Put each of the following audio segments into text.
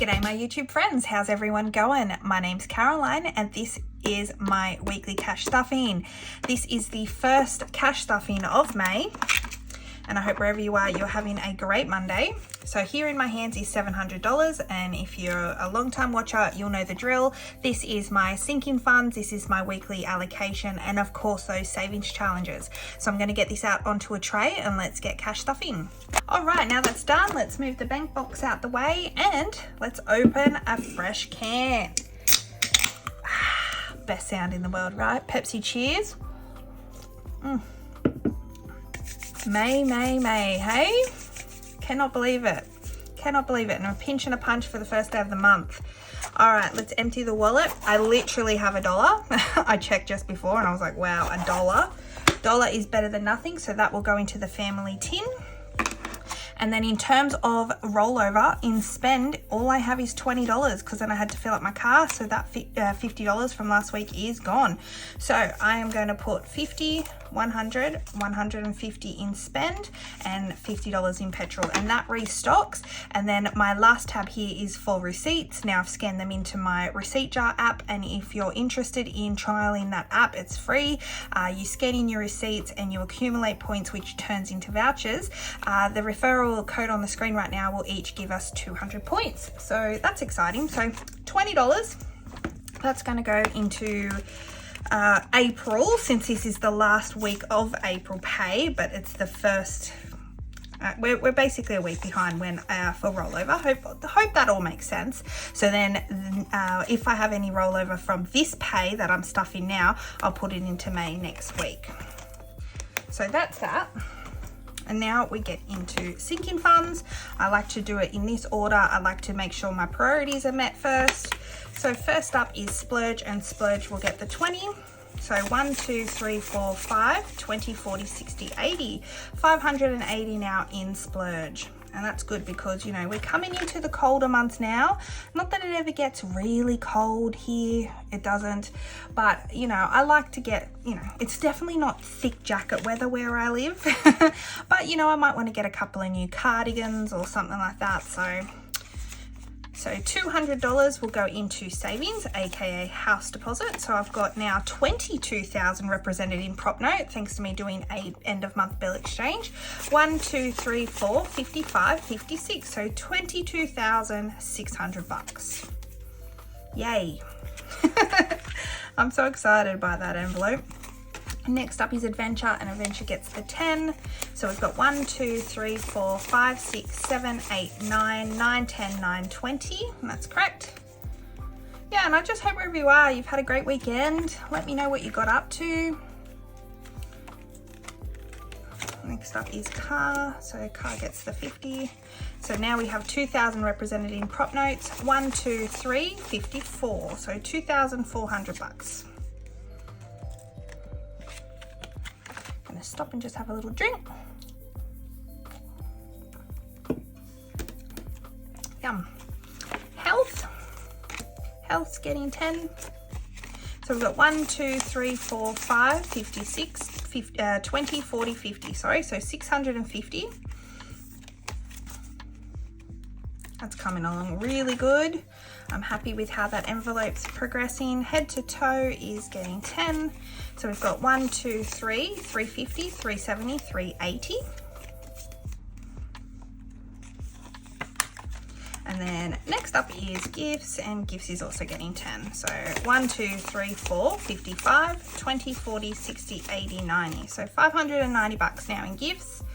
G'day my YouTube friends, how's everyone going? My name's Caroline and this is my weekly cash stuffing. This is the first cash stuffing of May and I hope wherever you are you're having a great Monday. So here in my hands is $700 and if you're a long time watcher you'll know the drill. This is my sinking funds, this is my weekly allocation and of course those savings challenges. So I'm going to get this out onto a tray and let's get cash stuffing. Alright, now that's done, let's move the bank box out the way and let's open a fresh can. Best sound in the world, right? Pepsi cheers. May, hey? Cannot believe it. Cannot believe it. And a pinch and a punch for the first day of the month. All right, let's empty the wallet. I literally have $1. I checked just before and I was like, wow, $1. Dollar is better than nothing. So that will go into the family tin. And then in terms of rollover in spend, all I have is $20 because then I had to fill up my car. So that $50 from last week is gone. So I am going to put 50, 100, 150 in spend and $50 in petrol, and that restocks. And then my last tab here is for receipts. Now I've scanned them into my receipt jar app, and if you're interested in trialing that app, it's free. You scan in your receipts and you accumulate points, which turns into vouchers. The referral code on the screen right now will each give us 200 points, so that's exciting. So $20, that's going to go into April, since this is the last week of April pay, but it's the first. We're basically a week behind when for rollover. Hope that all makes sense. So then if I have any rollover from this pay that I'm stuffing now, I'll put it into May next week. So that's that. And now we get into sinking funds. I like to do it in this order. I like to make sure my priorities are met first. So first up is splurge, and splurge will get the 20. So 1, 2, 3, 4, 5, 20, 40, 60, 80. 580 now in splurge. And that's good because, you know, we're coming into the colder months now. Not that it ever gets really cold here. It doesn't. But, you know, I like to get, you know, it's definitely not thick jacket weather where I live. But, you know, I might want to get a couple of new cardigans or something like that. So $200 will go into savings, aka house deposit. So I've got now 22,000 represented in prop note, thanks to me doing a end of month bill exchange. 1, 2, 3, 4, 55, 56. So 22,600 bucks. Yay. I'm so excited by that envelope. Next up is adventure, and adventure gets the 10. So we've got 1, 2, 3, 4, 5, 6, 7, 8, 9, 9, 10, 9, 20. And that's correct. Yeah, and I just hope wherever you are, you've had a great weekend. Let me know what you got up to. Next up is car. So car gets the 50. So now we have 2,000 represented in prop notes. 1, 2, 3, 54. So 2,400 bucks. Stop and just have a little drink. Yum. Health's getting 10. So we've got 1, 2, 3, 4, 5, 56, 50, 20, 40, 50. Sorry, so 650. That's coming along really good. I'm happy with how that envelope's progressing. Head to toe is getting 10. So we've got 1, 2, 3, 350, 370, 380. And then next up is gifts, and gifts is also getting 10. So 1, 2, 3, 4, 55, 20, 40, 60, 80, 90. So 590 bucks now in gifts.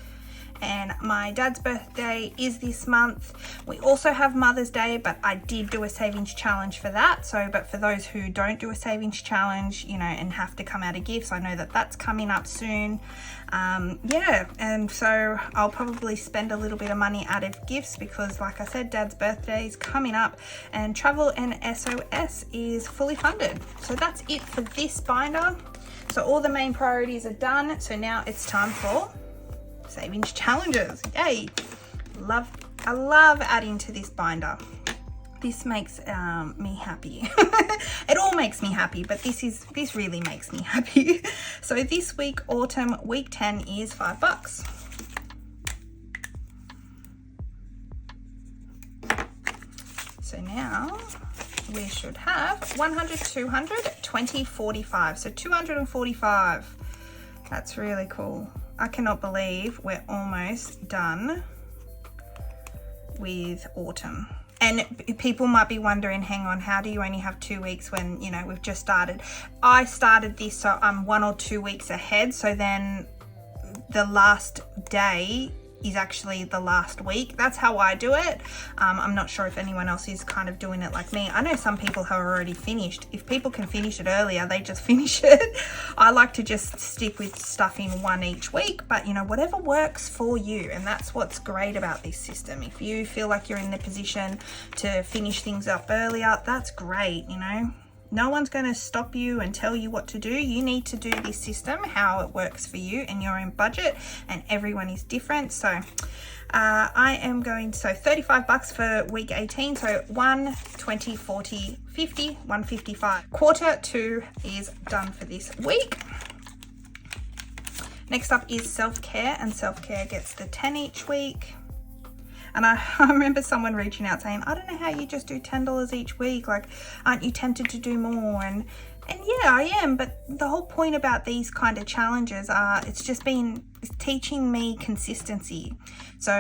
And my dad's birthday is this month. We also have Mother's Day, but I did do a savings challenge for that. So, but for those who don't do a savings challenge, you know, and have to come out of gifts, I know that that's coming up soon. Yeah, and so I'll probably spend a little bit of money out of gifts because, like I said, Dad's birthday is coming up and travel and SOS is fully funded. So that's it for this binder. So all the main priorities are done. So now it's time for savings challenges. Yay. I love adding to this binder. This makes me happy. It all makes me happy, but this really makes me happy. So this week, autumn, week 10 is $5. So So now we should have 100, 200, 20, 45. So 245. That's really cool. I cannot believe we're almost done with autumn. And people might be wondering, hang on, how do you only have 2 weeks when, you know, we've just started? I started this, so I'm 1 or 2 weeks ahead. So then the last day is actually the last week. That's how I do it. I'm not sure if anyone else is kind of doing it like me. I know some people have already finished. If people can finish it earlier, they just finish it. I like to just stick with stuff in 1 each week, but you know, whatever works for you. And that's what's great about this system. If you feel like you're in the position to finish things up earlier, that's great, you know. No one's going to stop you and tell you what to do. You need to do this system how it works for you and your own budget, and everyone is different. So I am going, so $35 for week 18. So 1, 20, 40, 50, 155. Quarter 2 is done for this week. Next up is self-care, and self-care gets the 10 each week. And I remember someone reaching out saying, I don't know how you just do $10 each week. Like, aren't you tempted to do more? And yeah, I am. But the whole point about these kind of challenges are, it's teaching me consistency. So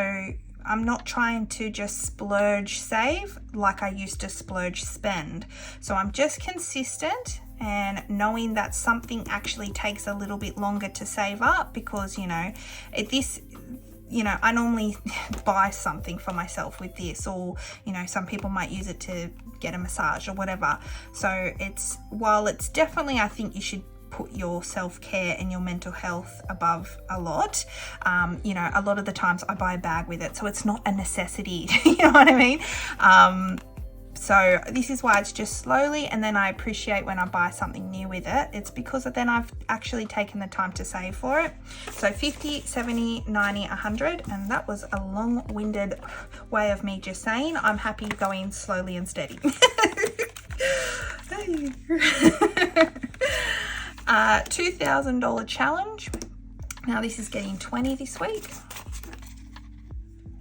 I'm not trying to just splurge save like I used to splurge spend. So I'm just consistent and knowing that something actually takes a little bit longer to save up, because, you know, I normally buy something for myself with this, or, you know, some people might use it to get a massage or whatever. So while it's definitely, I think you should put your self-care and your mental health above a lot. You know, a lot of the times I buy a bag with it, so it's not a necessity. You know what I mean? So this is why it's just slowly, and then I appreciate when I buy something new with it. It's because then I've actually taken the time to save for it. So 50, 70, 90, 100, and that was a long-winded way of me just saying I'm happy going slowly and steady. $2,000 challenge. Now this is getting 20 this week.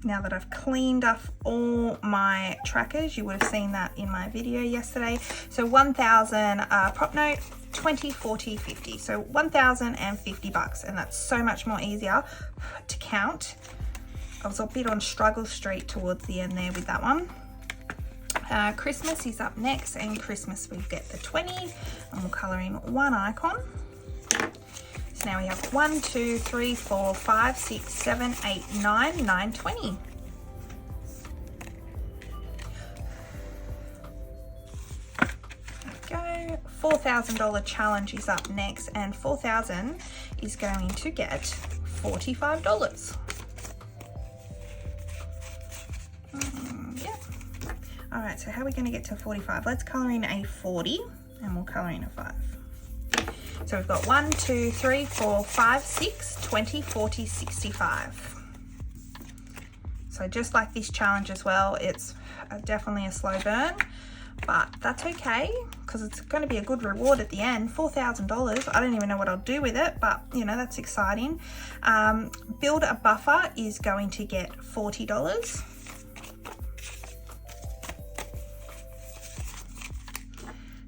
Now that I've cleaned up all my trackers, you would have seen that in my video yesterday. So 1,000 prop note, 20, 40, 50. So $1,050, and that's so much more easier to count. I was a bit on struggle street towards the end there with that one. Christmas is up next, and Christmas we get the 20, and we'll colour in one icon. So now we have 1, 2, 3, 4, 5, 6, 7, 8, 9, 9, 20. There we go. $4,000 challenge is up next, and 4,000 is going to get $45. Yeah. All right, so how are we going to get to 45? Let's colour in a 40, and we'll colour in a 5. So we've got 1, 2, 3, 4, 5, 6, 20, 40, 65. So just like this challenge as well, it's definitely a slow burn, but that's okay because it's going to be a good reward at the end. $4,000. I don't even know what I'll do with it, but you know, that's exciting. Build a buffer is going to get $40.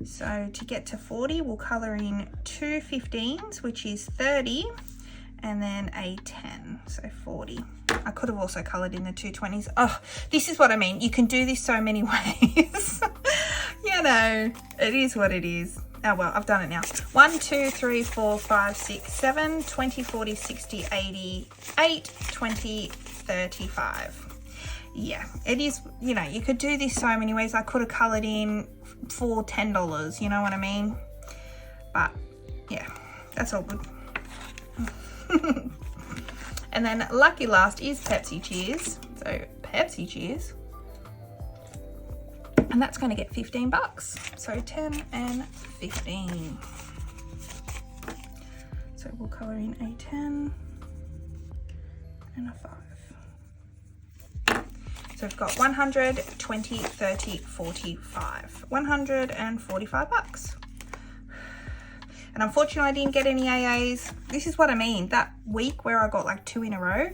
So to get to 40, we'll colour in 2 15s, which is 30, and then a 10, so 40. I could have also coloured in the 2 20s. Oh, this is what I mean. You can do this so many ways. You know, it is what it is. Oh, well, I've done it now. 1, 2, 3, 4, 5, 6, 7, 20, 40, 60, 80, 8, 20, 35. Yeah, it is, you know, you could do this so many ways. I could have coloured in for $10, you know what I mean? But yeah, that's all good. And then lucky last is Pepsi Cheers. So Pepsi Cheers. And that's going to get $15. So 10 and 15. So we'll colour in a 10 and a 5. So we've got 100, 20, 30, 45. $145. And unfortunately I didn't get any AAs. This is what I mean. That week where I got like 2 in a row,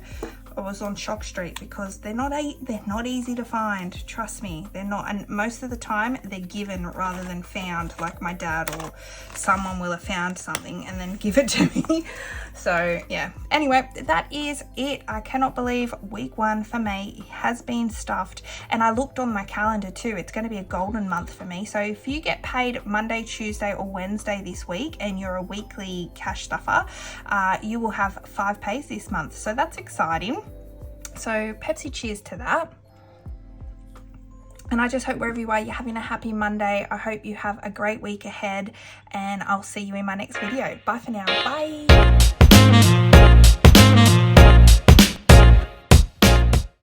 I was on Shock Street, because they're not easy to find. Trust me, they're not. And most of the time they're given rather than found, like my dad or someone will have found something and then give it to me. So yeah, anyway, that is it. I cannot believe week 1 for me has been stuffed. And I looked on my calendar too, it's going to be a golden month for me. So if you get paid Monday, Tuesday or Wednesday this week and you're a weekly cash stuffer, you will have 5 pays this month. So that's exciting. So Pepsi cheers to that. And I just hope wherever you are, you're having a happy Monday. I hope you have a great week ahead, and I'll see you in my next video. Bye for now. Bye.